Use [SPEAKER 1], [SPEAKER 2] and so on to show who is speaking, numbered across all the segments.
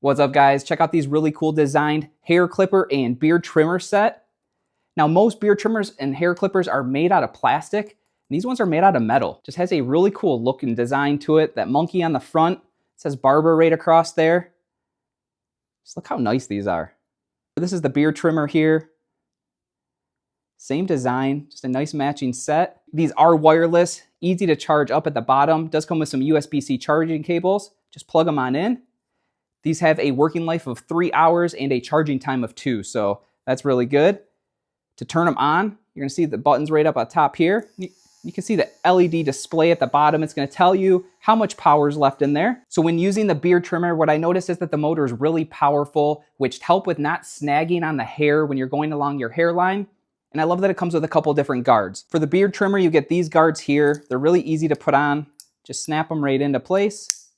[SPEAKER 1] What's up, guys? Check out these really cool designed hair clipper and beard trimmer set. Now, most beard trimmers and hair clippers are made out of plastic. These ones are made out of metal. Just has a really cool look and design to it. That monkey on the front, it says barber right across there. Just look how nice these are. This is the beard trimmer here. Same design, just a nice matching set. These are wireless, easy to charge up at the bottom. Does come with some USB-C charging cables. Just plug them on in. These have a working life of 3 hours and a charging time of 2, so that's really good. To turn them on, you're going to see the buttons right up at top here. You can see the LED display at the bottom. It's going to tell you how much power is left in there. So when using the beard trimmer, what I noticed is that the motor is really powerful, which help with not snagging on the hair when you're going along your hairline. And I love that it comes with a couple different guards. For the beard trimmer, you get these guards here. They're really easy to put on. Just snap them right into place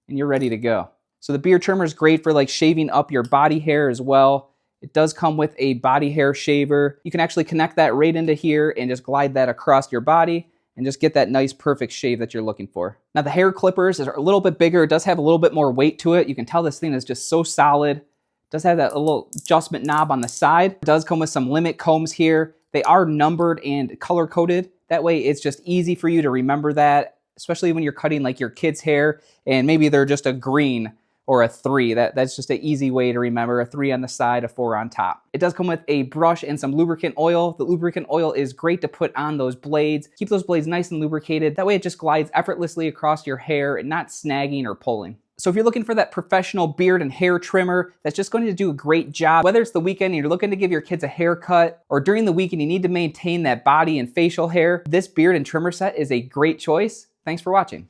[SPEAKER 1] and you're ready to go. So the beard trimmer is great for like shaving up your body hair as well. It does come with a body hair shaver. You can actually connect that right into here and just glide that across your body and just get that nice perfect shave that you're looking for. Now the hair clippers are a little bit bigger. It does have a little bit more weight to it. You can tell this thing is just so solid. It does have that little adjustment knob on the side. It does come with some limit combs here. They are numbered and color coded. That way it's just easy for you to remember that, especially when you're cutting like your kid's hair and maybe they're just a green or a 3. That's just an easy way to remember. A 3 on the side, a 4 on top. It does come with a brush and some lubricant oil. The lubricant oil is great to put on those blades. Keep those blades nice and lubricated. That way it just glides effortlessly across your hair and not snagging or pulling. So if you're looking for that professional beard and hair trimmer that's just going to do a great job, whether it's the weekend and you're looking to give your kids a haircut, or during the week and you need to maintain that body and facial hair, this beard and trimmer set is a great choice. Thanks for watching.